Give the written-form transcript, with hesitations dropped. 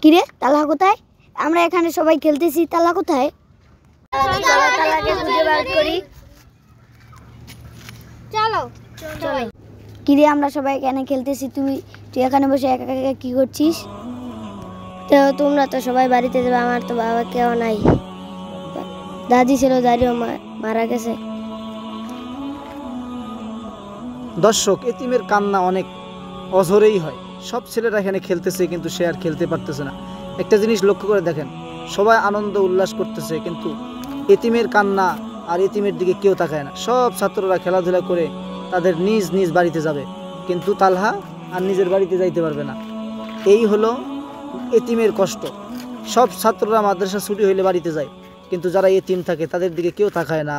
কিরে তালা কোথায়? আমরা এখানে সবাই খেলতেছি, তালা কোথায়? চলো চলো। কিরে আমরা সবাই এখানে খেলতেছি, তুই এখানে বসে একা একা কি করছিস? তো তোমরা তো সবাই বাড়িতে যাবে, আমার তো বাবা কেউ নাই, দাদি ছিল দাদিও মারা গেছে। দর্শক, এতিমের কান্না অনেক অঝরেই হয়। সব ছেলেরা এখানে খেলতেছে কিন্তু সে আর খেলতে পারতেছে না। একটা জিনিস লক্ষ্য করে দেখেন, সবাই আনন্দ উল্লাস করতেছে কিন্তু এতিমের কান্না আর এতিমের দিকে কেউ তাকায় না। সব ছাত্ররা খেলাধুলা করে তাদের নিজ নিজ বাড়িতে যাবে, কিন্তু তালহা আর নিজের বাড়িতে যাইতে পারবে না। এই হলো এতিমের কষ্ট। সব ছাত্ররা মাদ্রাসা ছুটি হইলে বাড়িতে যায়, কিন্তু যারা এতিম থাকে তাদের দিকে কেউ তাকায় না।